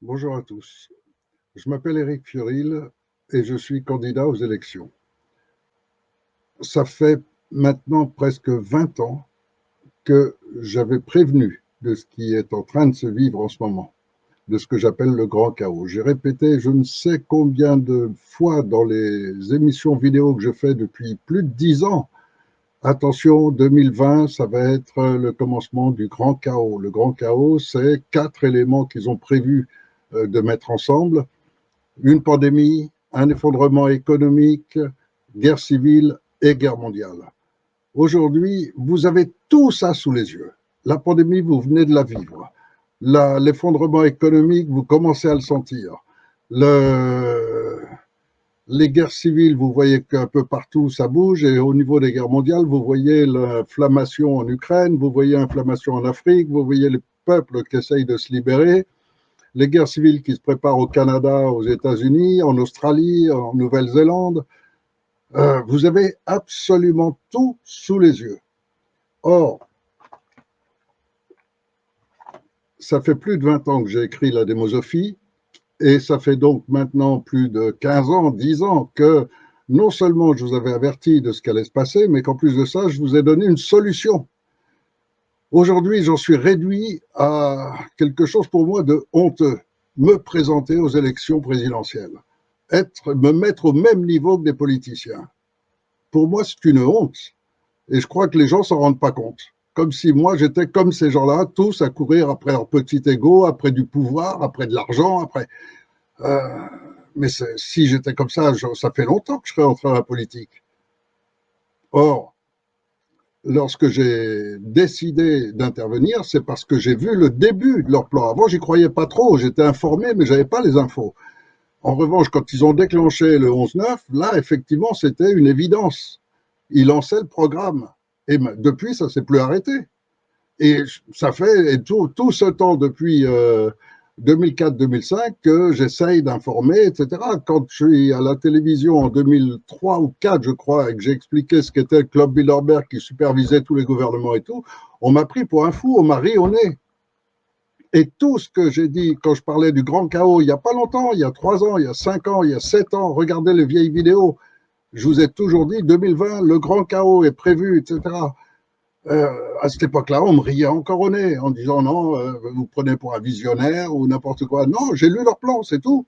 Bonjour à tous. Je m'appelle Éric Fiorile et je suis candidat aux élections. Ça fait maintenant presque 20 ans que j'avais prévenu de ce qui est en train de se vivre en ce moment, de ce que j'appelle le grand chaos. J'ai répété je ne sais combien de fois dans les émissions vidéo que je fais depuis plus de 10 ans. Attention, 2020, ça va être le commencement du grand chaos. Le grand chaos, c'est 4 éléments qu'ils ont prévu de mettre ensemble: une pandémie, un effondrement économique, guerre civile et guerre mondiale. Aujourd'hui, vous avez tout ça sous les yeux. La pandémie, vous venez de la vivre. L'effondrement économique, vous commencez à le sentir. Le, les guerres civiles, vous voyez qu'un peu partout ça bouge, et au niveau des guerres mondiales, vous voyez l'inflammation en Ukraine, vous voyez l'inflammation en Afrique, vous voyez les peuples qui essayent de se libérer, les guerres civiles qui se préparent au Canada, aux États-Unis, en Australie, en Nouvelle-Zélande. Vous avez absolument tout sous les yeux. Or, ça fait plus de 20 ans que j'ai écrit la démosophie, et ça fait donc maintenant plus de 15 ans, 10 ans que non seulement je vous avais averti de ce qui allait se passer, mais qu'en plus de ça, je vous ai donné une solution. Aujourd'hui, j'en suis réduit à quelque chose pour moi de honteux: me présenter aux élections présidentielles, me mettre au même niveau que des politiciens. Pour moi, c'est une honte, et je crois que les gens s'en rendent pas compte. Comme si moi, j'étais comme ces gens-là, tous à courir après leur petit ego, après du pouvoir, après de l'argent, après... Euh, mais si j'étais comme ça fait longtemps que je serais entré dans la politique. Or, lorsque j'ai décidé d'intervenir, c'est parce que j'ai vu le début de leur plan. Avant, j'y croyais pas trop, j'étais informé, mais j'avais pas les infos. En revanche, quand ils ont déclenché le 11-9, là, effectivement, c'était une évidence. Ils lançaient le programme. Et depuis, ça s'est plus arrêté. Et ça fait tout ce temps, depuis 2004-2005, que j'essaye d'informer, etc. Quand je suis à la télévision en 2003 ou 2004, je crois, et que j'ai expliqué ce qu'était le Club Bilderberg qui supervisait tous les gouvernements et tout, on m'a pris pour un fou, on m'a ri au nez. Et tout ce que j'ai dit quand je parlais du grand chaos il n'y a pas longtemps, il y a 3 ans, il y a 5 ans, il y a 7 ans, regardez les vieilles vidéos, je vous ai toujours dit 2020, le grand chaos est prévu, etc. À cette époque-là, on me riait encore au nez en disant non, vous prenez pour un visionnaire ou n'importe quoi. Non, j'ai lu leur plan, c'est tout.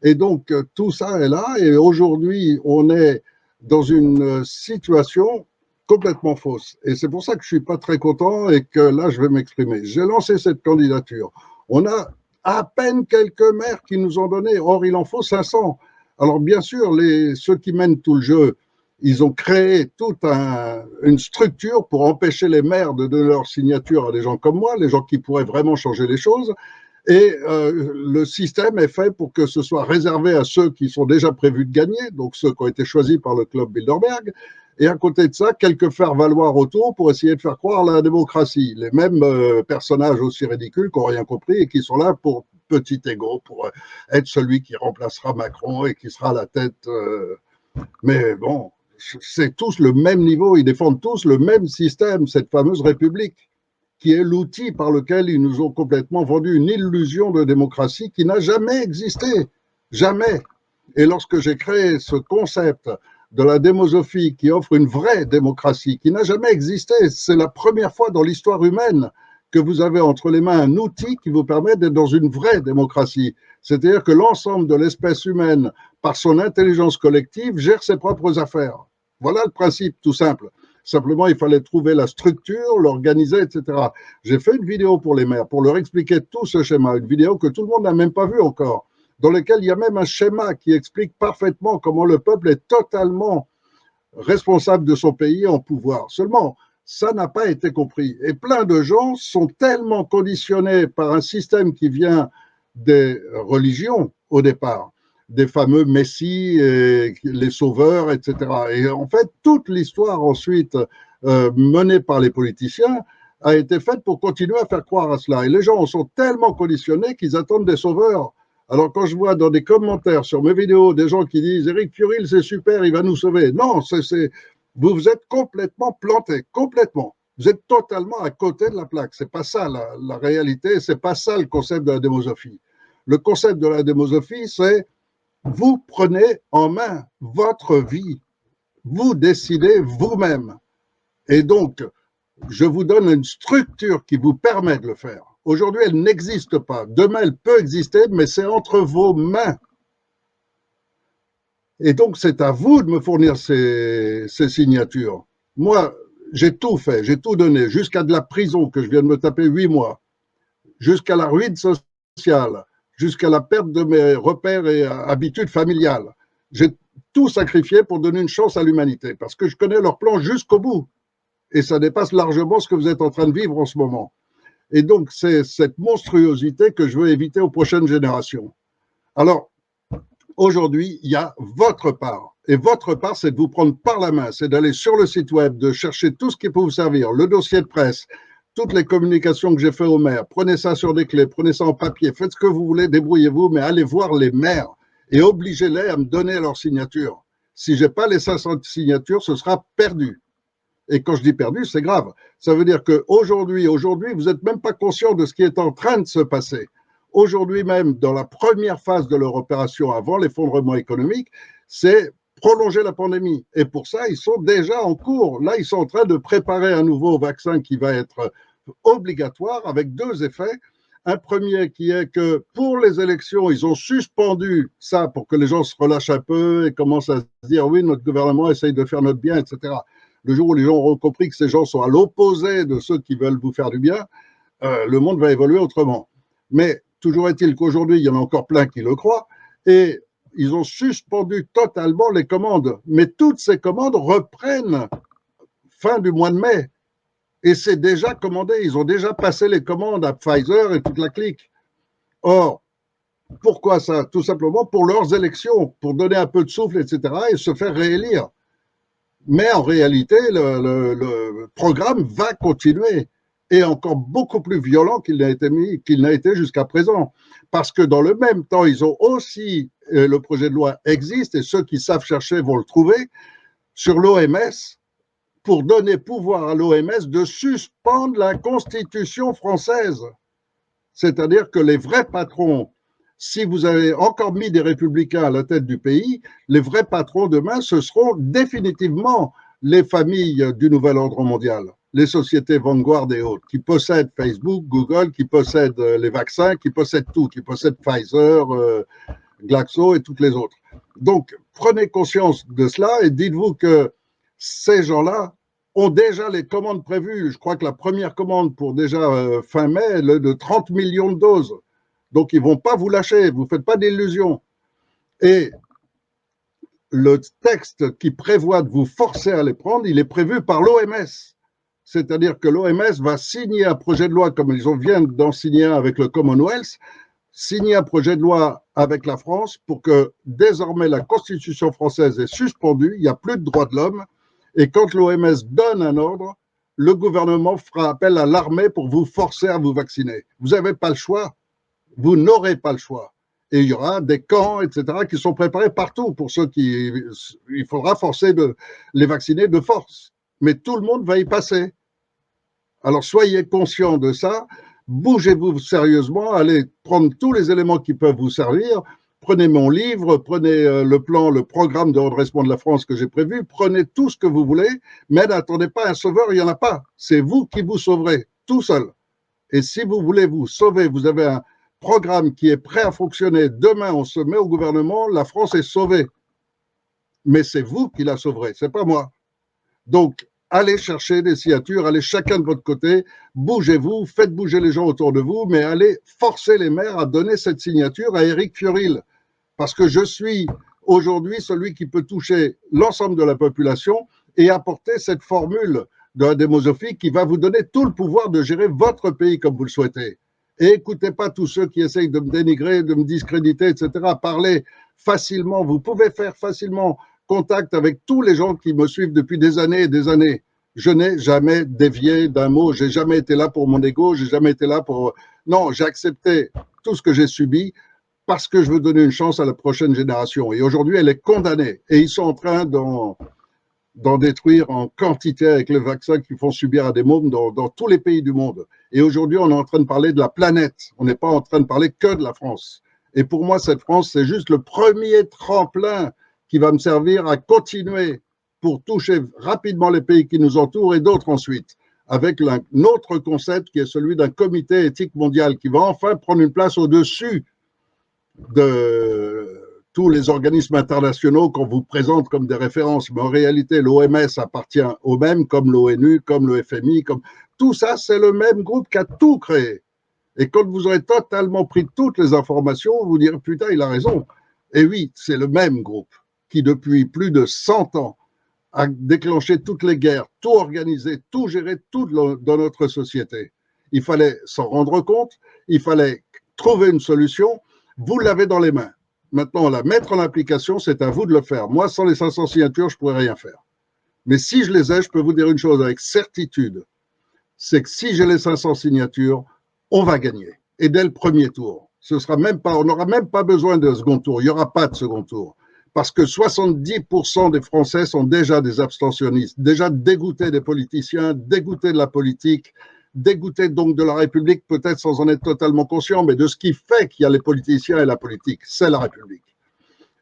Et donc, tout ça est là. Et aujourd'hui, on est dans une situation complètement fausse. Et c'est pour ça que je ne suis pas très content et que là, je vais m'exprimer. J'ai lancé cette candidature. On a à peine quelques maires qui nous ont donné. Or, il en faut 500. Alors, bien sûr, ceux qui mènent tout le jeu, ils ont créé toute une structure pour empêcher les maires de donner leur signature à des gens comme moi, les gens qui pourraient vraiment changer les choses. Et le système est fait pour que ce soit réservé à ceux qui sont déjà prévus de gagner, donc ceux qui ont été choisis par le club Bilderberg. Et à côté de ça, quelques faire-valoir autour pour essayer de faire croire à la démocratie. Les mêmes personnages aussi ridicules qui n'ont rien compris et qui sont là pour petit ego, pour être celui qui remplacera Macron et qui sera à la tête. Mais bon, c'est tous le même niveau, ils défendent tous le même système, cette fameuse République, qui est l'outil par lequel ils nous ont complètement vendu une illusion de démocratie qui n'a jamais existé. Jamais. Et lorsque j'ai créé ce concept de la démosophie qui offre une vraie démocratie qui n'a jamais existé, c'est la première fois dans l'histoire humaine que vous avez entre les mains un outil qui vous permet d'être dans une vraie démocratie. C'est-à-dire que l'ensemble de l'espèce humaine, par son intelligence collective, gère ses propres affaires. Voilà le principe tout simple. Simplement, il fallait trouver la structure, l'organiser, etc. J'ai fait une vidéo pour les maires, pour leur expliquer tout ce schéma, une vidéo que tout le monde n'a même pas vue encore, dans laquelle il y a même un schéma qui explique parfaitement comment le peuple est totalement responsable de son pays en pouvoir. Seulement, ça n'a pas été compris. Et plein de gens sont tellement conditionnés par un système qui vient des religions au départ, des fameux messies, et les sauveurs, etc. Et en fait, toute l'histoire ensuite menée par les politiciens a été faite pour continuer à faire croire à cela. Et les gens sont tellement conditionnés qu'ils attendent des sauveurs. Alors quand je vois dans des commentaires sur mes vidéos des gens qui disent Éric Fiorile c'est super, il va nous sauver. Non, vous vous êtes complètement planté, complètement. Vous êtes totalement à côté de la plaque. C'est pas ça la réalité, c'est pas ça le concept de la démosophie. Le concept de la démosophie, c'est vous prenez en main votre vie, vous décidez vous-même. Et donc, je vous donne une structure qui vous permet de le faire. Aujourd'hui, elle n'existe pas. Demain, elle peut exister, mais c'est entre vos mains. Et donc, c'est à vous de me fournir ces signatures. Moi, j'ai tout fait, j'ai tout donné, jusqu'à de la prison que je viens de me taper 8 mois, jusqu'à la ruine sociale, jusqu'à la perte de mes repères et habitudes familiales. J'ai tout sacrifié pour donner une chance à l'humanité, parce que je connais leur plan jusqu'au bout. Et ça dépasse largement ce que vous êtes en train de vivre en ce moment. Et donc, c'est cette monstruosité que je veux éviter aux prochaines générations. Alors, aujourd'hui, il y a votre part. Et votre part, c'est de vous prendre par la main, c'est d'aller sur le site web, de chercher tout ce qui peut vous servir, le dossier de presse, toutes les communications que j'ai fait aux maires. Prenez ça sur des clés, prenez ça en papier, faites ce que vous voulez, débrouillez-vous, mais allez voir les maires et obligez-les à me donner leur signature. Si je n'ai pas les 500 signatures, ce sera perdu. Et quand je dis perdu, c'est grave. Ça veut dire qu'aujourd'hui, vous n'êtes même pas conscient de ce qui est en train de se passer. Aujourd'hui même, dans la première phase de leur opération avant l'effondrement économique, c'est prolonger la pandémie. Et pour ça, ils sont déjà en cours. Là, ils sont en train de préparer un nouveau vaccin qui va être obligatoire avec 2 effets. Un premier qui est que pour les élections, ils ont suspendu ça pour que les gens se relâchent un peu et commencent à se dire oui, notre gouvernement essaye de faire notre bien, etc. Le jour où les gens auront compris que ces gens sont à l'opposé de ceux qui veulent vous faire du bien, le monde va évoluer autrement. Mais toujours est-il qu'aujourd'hui, il y en a encore plein qui le croient, et ils ont suspendu totalement les commandes. Mais toutes ces commandes reprennent fin du mois de mai. Et c'est déjà commandé, ils ont déjà passé les commandes à Pfizer et toute la clique. Or, pourquoi ça? Tout simplement pour leurs élections, pour donner un peu de souffle, etc., et se faire réélire. Mais en réalité, le programme va continuer et encore beaucoup plus violent qu'il n'a été jusqu'à présent. Parce que dans le même temps, ils ont aussi, le projet de loi existe et ceux qui savent chercher vont le trouver, sur l'OMS, pour donner pouvoir à l'OMS de suspendre la Constitution française. C'est-à-dire que les vrais patrons, si vous avez encore mis des républicains à la tête du pays, les vrais patrons demain, ce seront définitivement les familles du nouvel ordre mondial, les sociétés Vanguard et autres, qui possèdent Facebook, Google, qui possèdent les vaccins, qui possèdent tout, qui possèdent Pfizer, Glaxo et toutes les autres. Donc, prenez conscience de cela et dites-vous que ces gens-là ont déjà les commandes prévues. Je crois que la première commande pour déjà fin mai est de 30 millions de doses. Donc, ils ne vont pas vous lâcher, vous ne faites pas d'illusions. Et le texte qui prévoit de vous forcer à les prendre, il est prévu par l'OMS. C'est-à-dire que l'OMS va signer un projet de loi, comme ils viennent d'en signer un avec le Commonwealth, signer un projet de loi avec la France pour que désormais la Constitution française est suspendue, il n'y a plus de droits de l'homme, et quand l'OMS donne un ordre, le gouvernement fera appel à l'armée pour vous forcer à vous vacciner. Vous n'avez pas le choix, vous n'aurez pas le choix. Et il y aura des camps, etc., qui sont préparés partout pour ceux qui... Il faudra forcer de les vacciner de force. Mais tout le monde va y passer. Alors soyez conscients de ça, bougez-vous sérieusement, allez prendre tous les éléments qui peuvent vous servir, prenez mon livre, prenez le plan, le programme de redressement de la France que j'ai prévu, prenez tout ce que vous voulez, mais n'attendez pas un sauveur, il n'y en a pas. C'est vous qui vous sauverez, tout seul. Et si vous voulez vous sauver, vous avez un programme qui est prêt à fonctionner, demain on se met au gouvernement, la France est sauvée. Mais c'est vous qui la sauverez, c'est pas moi. Donc, allez chercher des signatures, allez chacun de votre côté, bougez-vous, faites bouger les gens autour de vous, mais allez forcer les maires à donner cette signature à Éric Fiorilde, parce que je suis aujourd'hui celui qui peut toucher l'ensemble de la population et apporter cette formule de la démosophie qui va vous donner tout le pouvoir de gérer votre pays comme vous le souhaitez. Et écoutez pas tous ceux qui essayent de me dénigrer, de me discréditer, etc. Parlez facilement, vous pouvez faire facilement contact avec tous les gens qui me suivent depuis des années et des années. Je n'ai jamais dévié d'un mot, j'ai jamais été là pour mon ego, j'ai jamais été là pour... Non, j'ai accepté tout ce que j'ai subi parce que je veux donner une chance à la prochaine génération. Et aujourd'hui, elle est condamnée. Et ils sont en train d'en détruire en quantité avec les vaccins qu'ils font subir à des mômes dans tous les pays du monde. Et aujourd'hui, on est en train de parler de la planète. On n'est pas en train de parler que de la France. Et pour moi, cette France, c'est juste le premier tremplin qui va me servir à continuer pour toucher rapidement les pays qui nous entourent et d'autres ensuite, avec un autre concept qui est celui d'un comité éthique mondial qui va enfin prendre une place au-dessus de tous les organismes internationaux qu'on vous présente comme des références. Mais en réalité, l'OMS appartient au même, comme l'ONU, comme le FMI, comme tout ça, c'est le même groupe qui a tout créé. Et quand vous aurez totalement pris toutes les informations, vous vous direz, putain, il a raison. Et oui, c'est le même groupe qui, depuis plus de 100 ans, a déclenché toutes les guerres, tout organisé, tout géré, tout dans notre société. Il fallait s'en rendre compte, il fallait trouver une solution. Vous l'avez dans les mains. Maintenant, la mettre en application, c'est à vous de le faire. Moi, sans les 500 signatures, je ne pourrais rien faire. Mais si je les ai, je peux vous dire une chose avec certitude, c'est que si j'ai les 500 signatures, on va gagner. Et dès le premier tour. Ce sera même pas, on n'aura même pas besoin de second tour. Il n'y aura pas de second tour. Parce que 70% des Français sont déjà des abstentionnistes, déjà dégoûtés des politiciens, dégoûtés de la politique, dégoûtés donc de la République, peut-être sans en être totalement conscient, mais de ce qui fait qu'il y a les politiciens et la politique, c'est la République.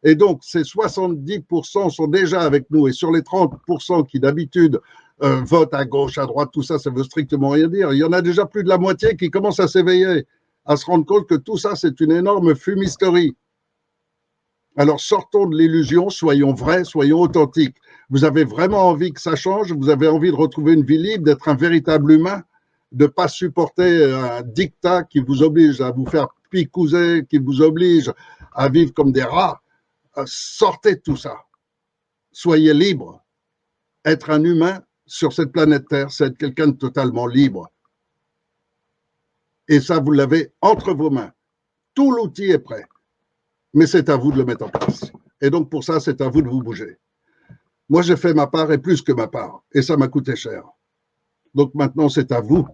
Et donc, ces 70% sont déjà avec nous. Et sur les 30% qui d'habitude votent à gauche, à droite, tout ça, ça veut strictement rien dire. Il y en a déjà plus de la moitié qui commencent à s'éveiller, à se rendre compte que tout ça, c'est une énorme fumisterie. Alors sortons de l'illusion, soyons vrais, soyons authentiques. Vous avez vraiment envie que ça change, vous avez envie de retrouver une vie libre, d'être un véritable humain, de ne pas supporter un dictat qui vous oblige à vous faire picouser, qui vous oblige à vivre comme des rats. Sortez de tout ça. Soyez libre. Être un humain sur cette planète Terre, c'est être quelqu'un de totalement libre. Et ça, vous l'avez entre vos mains. Tout l'outil est prêt. Mais c'est à vous de le mettre en place. Et donc, pour ça, c'est à vous de vous bouger. Moi, j'ai fait ma part et plus que ma part. Et ça m'a coûté cher. Donc, maintenant, c'est à vous.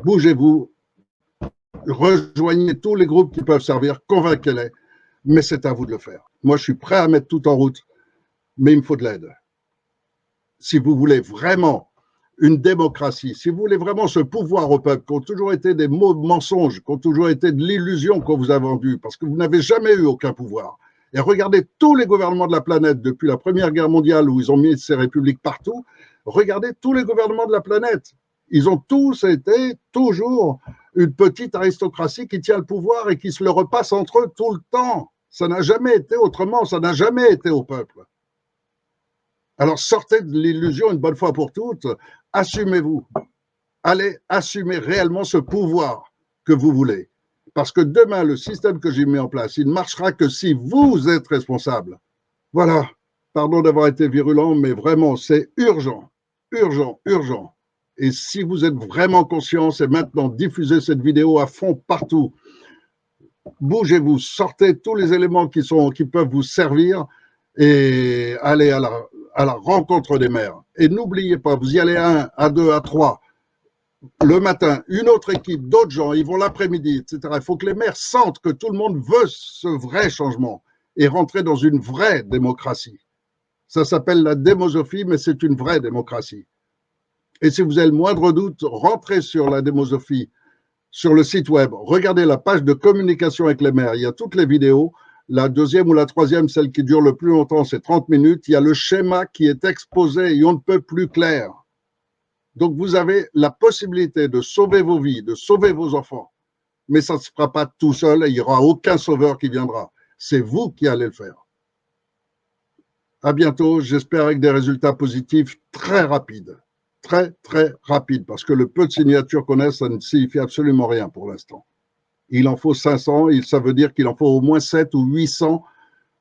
Bougez-vous. Rejoignez tous les groupes qui peuvent servir. Convainquez-les. Mais c'est à vous de le faire. Moi, je suis prêt à mettre tout en route. Mais il me faut de l'aide. Si vous voulez vraiment une démocratie, si vous voulez vraiment ce pouvoir au peuple, qui ont toujours été des mots de mensonges, qui ont toujours été de l'illusion qu'on vous a vendue, parce que vous n'avez jamais eu aucun pouvoir. Et regardez tous les gouvernements de la planète, depuis la Première Guerre mondiale, où ils ont mis ces républiques partout, regardez tous les gouvernements de la planète. Ils ont tous été toujours une petite aristocratie qui tient le pouvoir et qui se le repasse entre eux tout le temps. Ça n'a jamais été autrement, ça n'a jamais été au peuple. Alors sortez de l'illusion une bonne fois pour toutes, assumez-vous, allez assumer réellement ce pouvoir que vous voulez. Parce que demain, le système que j'ai mis en place, il ne marchera que si vous êtes responsable. Voilà, pardon d'avoir été virulent, mais vraiment, c'est urgent, urgent, urgent. Et si vous êtes vraiment conscient, c'est maintenant, diffusez cette vidéo à fond partout. Bougez-vous, sortez tous les éléments qui peuvent vous servir et allez à la rencontre des maires. Et n'oubliez pas, vous y allez à 1, à 2, à 3, le matin, une autre équipe, d'autres gens, ils vont l'après-midi, etc. Il faut que les maires sentent que tout le monde veut ce vrai changement et rentrer dans une vraie démocratie. Ça s'appelle la démosophie, mais c'est une vraie démocratie. Et si vous avez le moindre doute, rentrez sur la démosophie, sur le site web, regardez la page de communication avec les maires, il y a toutes les vidéos. La deuxième ou la troisième, celle qui dure le plus longtemps, c'est 30 minutes. Il y a le schéma qui est exposé et on ne peut plus clair. Donc, vous avez la possibilité de sauver vos vies, de sauver vos enfants. Mais ça ne se fera pas tout seul et il n'y aura aucun sauveur qui viendra. C'est vous qui allez le faire. À bientôt, j'espère avec des résultats positifs très rapides. Très, très rapides. Parce que le peu de signatures qu'on a, ça ne signifie absolument rien pour l'instant. Il en faut 500, et ça veut dire qu'il en faut au moins 7 ou 800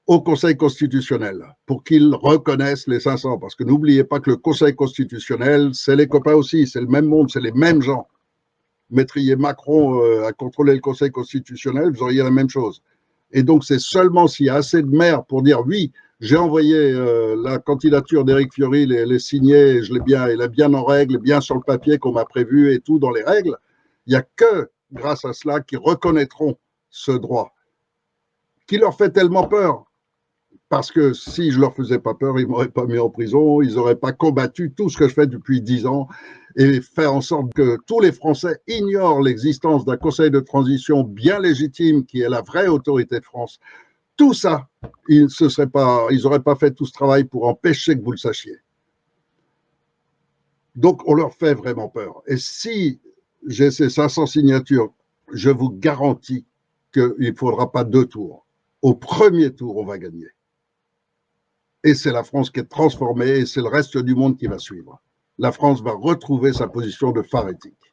au Conseil constitutionnel pour qu'ils reconnaissent les 500. Parce que n'oubliez pas que le Conseil constitutionnel, c'est les copains aussi, c'est le même monde, c'est les mêmes gens. Mettriez Macron à contrôler le Conseil constitutionnel, vous auriez la même chose. Et donc, c'est seulement s'il y a assez de maires pour dire oui, j'ai envoyé la candidature d'Éric Fiory, elle est signée, elle est bien en règle, bien sur le papier qu'on m'a prévu et tout dans les règles. Il n'y a que grâce à cela qu'ils reconnaîtront ce droit qui leur fait tellement peur. parce que si je leur faisais pas peur, ils m'auraient pas mis en prison, ils n'auraient pas combattu tout ce que je fais depuis 10 ans et fait en sorte que tous les Français ignorent l'existence d'un conseil de transition bien légitime qui est la vraie autorité de France. Tout ça, ils n'auraient pas fait tout ce travail pour empêcher que vous le sachiez. Donc, on leur fait vraiment peur. Et si j'ai ces 500 signatures, je vous garantis qu'il ne faudra pas 2 tours. Au premier tour, on va gagner. Et c'est la France qui est transformée et c'est le reste du monde qui va suivre. La France va retrouver sa position de phare éthique.